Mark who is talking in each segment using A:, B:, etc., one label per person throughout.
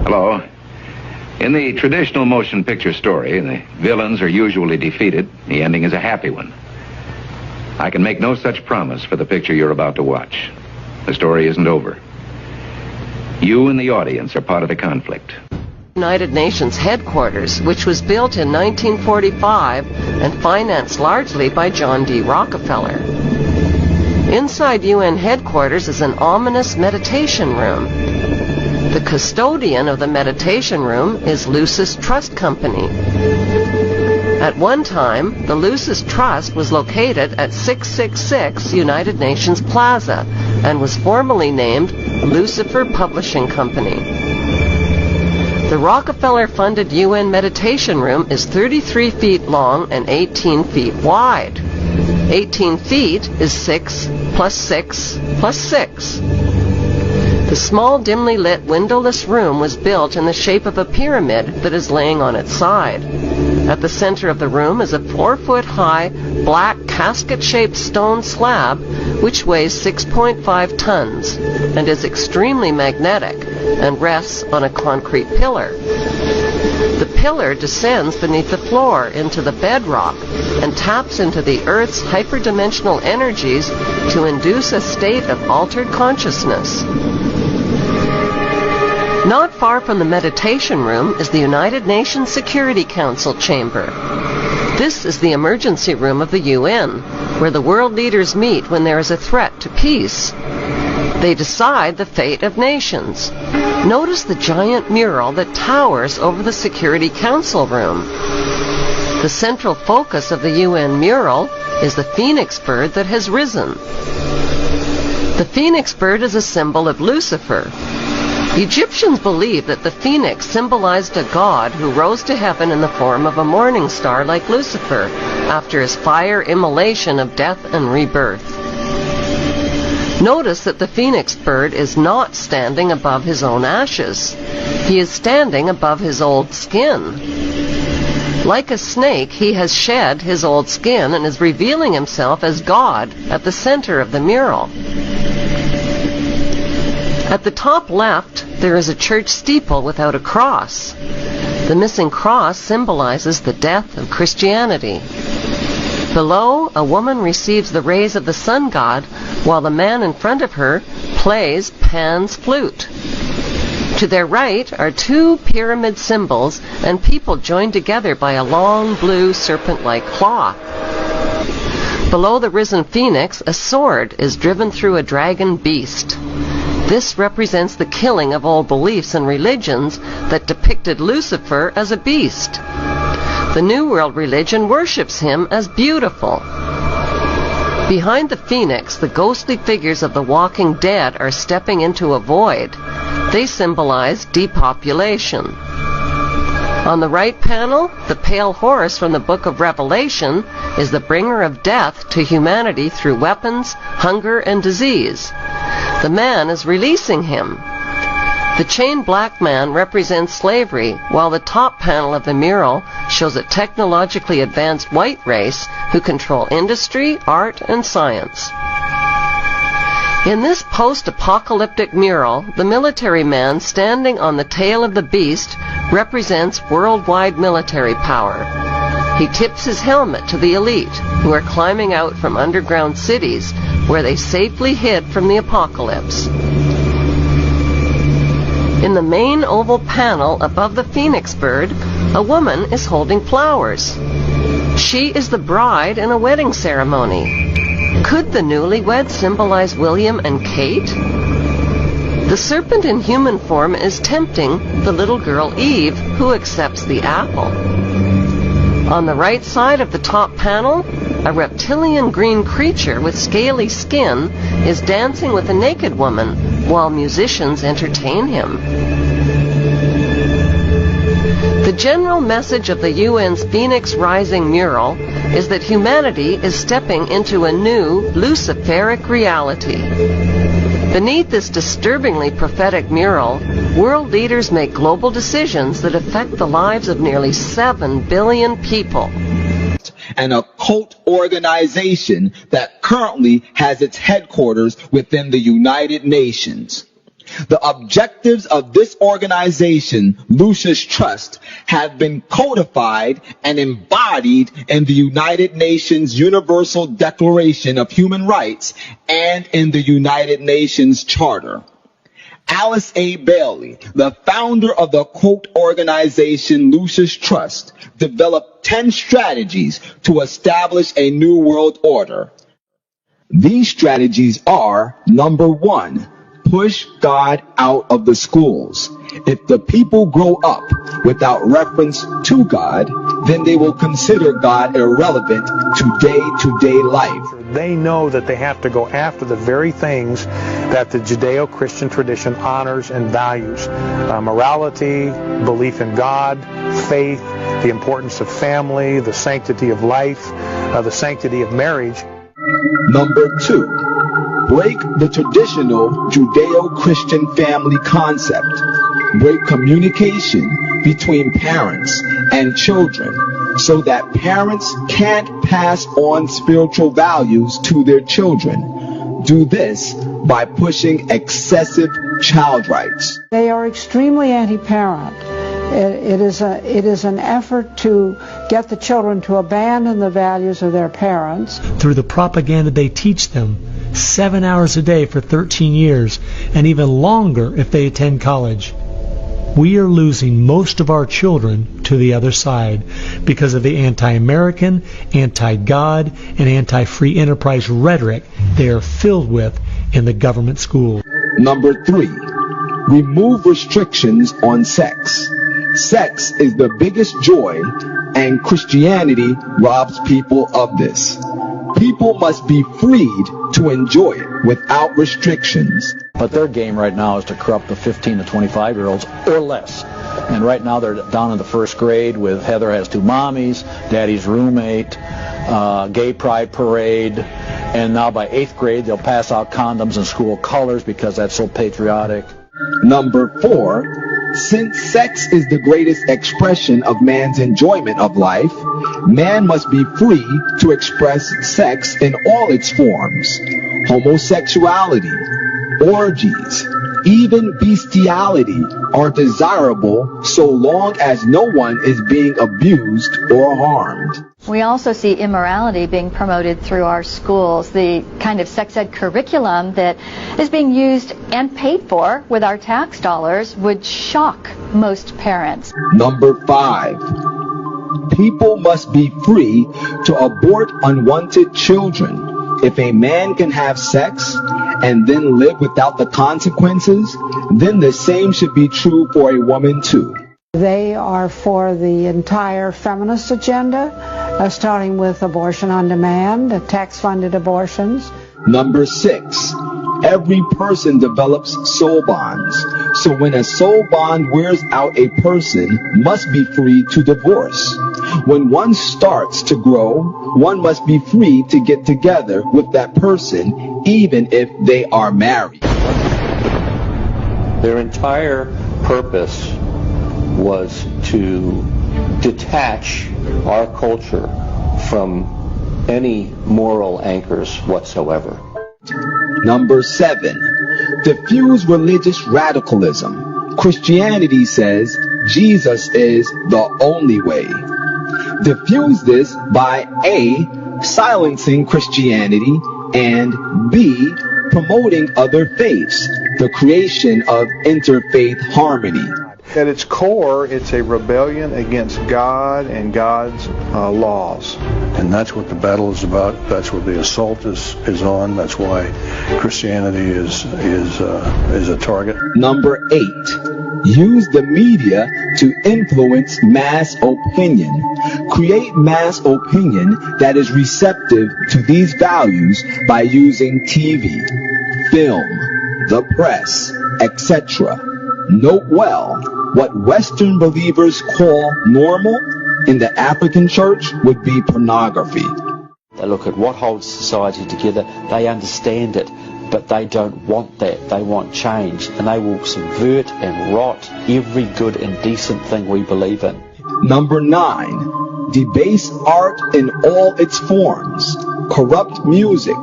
A: Hello. In the traditional motion picture story, the villains are usually defeated. The ending is a happy one. I can make no such promise for the picture you're about to watch. The story isn't over. You and the audience are part of the conflict.
B: United Nations headquarters, which was built in 1945 and financed largely by John D. Rockefeller. Inside UN headquarters is an ominous meditation room. The custodian of the meditation room is Lucis Trust Company. At one time, the Lucis Trust was located at 666 United Nations Plaza and was formerly named Lucifer Publishing Company. The Rockefeller-funded UN meditation room is 33 feet long and 18 feet wide. 18 feet is 6 plus 6 plus 6. The small, dimly lit, windowless room was built in the shape of a pyramid that is laying on its side. At the center of the room is a 4-foot-high, black, casket-shaped stone slab which weighs 6.5 tons and is extremely magnetic and rests on a concrete pillar. The pillar descends beneath the floor into the bedrock and taps into the Earth's hyperdimensional energies to induce a state of altered consciousness. Not far from the meditation room is the United Nations Security Council chamber. This is the emergency room of the UN, where the world leaders meet when there is a threat to peace. They decide the fate of nations. Notice the giant mural that towers over the Security Council room. The central focus of the UN mural is the phoenix bird that has risen. The phoenix bird is a symbol of Lucifer. Egyptians believed that the phoenix symbolized a god who rose to heaven in the form of a morning star like Lucifer after his fire immolation of death and rebirth. Notice that the phoenix bird is not standing above his own ashes. He is standing above his old skin. Like a snake, he has shed his old skin and is revealing himself as God at the center of the mural. At the top left, there is a church steeple without a cross. The missing cross symbolizes the death of Christianity. Below, a woman receives the rays of the sun god, while the man in front of her plays Pan's flute. To their right are two pyramid symbols and people joined together by a long blue serpent-like claw. Below the risen phoenix, a sword is driven through a dragon beast. This represents the killing of old beliefs and religions that depicted Lucifer as a beast. The New World religion worships him as beautiful. Behind the phoenix, the ghostly figures of the walking dead are stepping into a void. They symbolize depopulation. On the right panel, the pale horse from the book of Revelation is the bringer of death to humanity through weapons, hunger, and disease. The man is releasing him. The chained black man represents slavery, while the top panel of the mural shows a technologically advanced white race who control industry, art, and science. In this post-apocalyptic mural, the military man standing on the tail of the beast represents worldwide military power. He tips his helmet to the elite, who are climbing out from underground cities where they safely hid from the apocalypse. In the main oval panel above the phoenix bird, a woman is holding flowers. She is the bride in a wedding ceremony. Could the newlyweds symbolize William and Kate? The serpent in human form is tempting the little girl Eve, who accepts the apple. On the right side of the top panel, a reptilian green creature with scaly skin is dancing with a naked woman while musicians entertain him. The general message of the UN's Phoenix Rising mural is that humanity is stepping into a new Luciferic reality. Beneath this disturbingly prophetic mural, world leaders make global decisions that affect the lives of nearly 7 billion people.
C: An occult organization that currently has its headquarters within the United Nations. The objectives of this organization, Lucis Trust, have been codified and embodied in the United Nations Universal Declaration of Human Rights and in the United Nations Charter. Alice A. Bailey, the founder of the quote organization Lucis Trust, developed 10 strategies to establish a new world order. These strategies are: number 1, push God out of the schools. If the people grow up without reference to God, then they will consider God irrelevant to day-to-day life.
D: They know that they have to go after the very things that the Judeo-Christian tradition honors and values. Morality, belief in God, faith, the importance of family, the sanctity of life, the sanctity of marriage.
C: Number 2, break the traditional Judeo-Christian family concept. Break communication between parents and children so that parents can't pass on spiritual values to their children. Do this by pushing excessive child rights.
E: They are extremely anti-parent. It is an effort to get the children to abandon the values of their parents.
F: Through the propaganda they teach them, 7 hours a day for 13 years, and even longer if they attend college. We are losing most of our children to the other side because of the anti-American, anti-God, and anti-free enterprise rhetoric they are filled with in the government schools.
C: Number 3, remove restrictions on sex. Sex is the biggest joy, and Christianity robs people of this. People must be freed to enjoy it without restrictions.
G: But their game right now is to corrupt the 15 to 25-year-olds or less. And right now they're down in the first grade with Heather Has Two Mommies, Daddy's Roommate, Gay Pride Parade, and now by 8th grade they'll pass out condoms in school colors because that's so patriotic.
C: Number 4, since sex is the greatest expression of man's enjoyment of life, man must be free to express sex in all its forms. Homosexuality, orgies, even bestiality are desirable so long as no one is being abused or harmed.
H: We also see immorality being promoted through our schools. The kind of sex ed curriculum that is being used and paid for with our tax dollars would shock most parents.
C: Number 5, people must be free to abort unwanted children. If a man can have sex and then live without the consequences, then the same should be true for a woman too.
E: They are for the entire feminist agenda, starting with abortion on demand, tax-funded abortions.
C: Number 6, every person develops soul bonds. So when a soul bond wears out, a person must be free to divorce. When one starts to grow, one must be free to get together with that person, even if they are married.
I: Their entire purpose was to detach our culture from any moral anchors whatsoever.
C: Number 7, diffuse religious radicalism. Christianity says Jesus is the only way. Diffuse this by A, silencing Christianity, and B, promoting other faiths, the creation of interfaith harmony.
D: At its core, it's a rebellion against God and God's laws.
J: And that's what the battle is about. That's what the assault is on. That's why Christianity is a target.
C: Number 8, use the media to influence mass opinion. Create mass opinion that is receptive to these values by using TV, film, the press, etc. Note well, what Western believers call normal in the African church would be pornography.
K: They look at what holds society together, they understand it, but they don't want that. They want change, and they will subvert and rot every good and decent thing we believe in.
C: Number 9, debase art in all its forms. Corrupt music,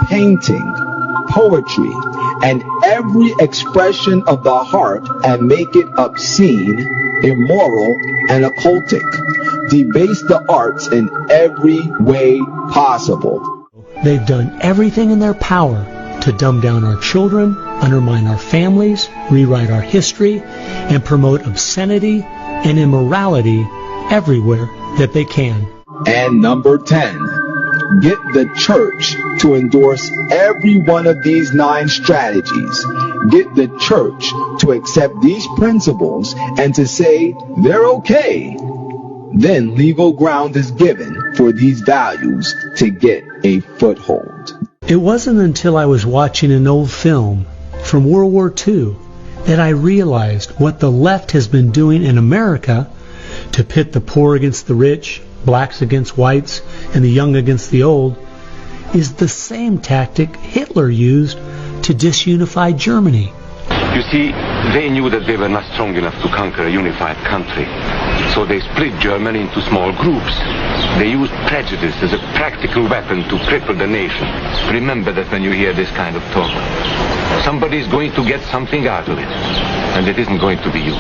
C: painting, poetry, and every expression of the heart and make it obscene, immoral, and occultic. Debase the arts in every way possible.
F: They've done everything in their power to dumb down our children, undermine our families, rewrite our history, and promote obscenity and immorality everywhere that they can.
C: And number 10, get the church to endorse every one of these 9 strategies. Get the church to accept these principles and to say they're okay. Then legal ground is given for these values to get a foothold.
F: It wasn't until I was watching an old film from World War II that I realized what the left has been doing in America to pit the poor against the rich, blacks against whites, and the young against the old is the same tactic Hitler used to disunify Germany.
L: You see, they knew that they were not strong enough to conquer a unified country. So they split Germany into small groups. They used prejudice as a practical weapon to cripple the nation. Remember that when you hear this kind of talk. Somebody's going to get something out of it. And it isn't going to be you.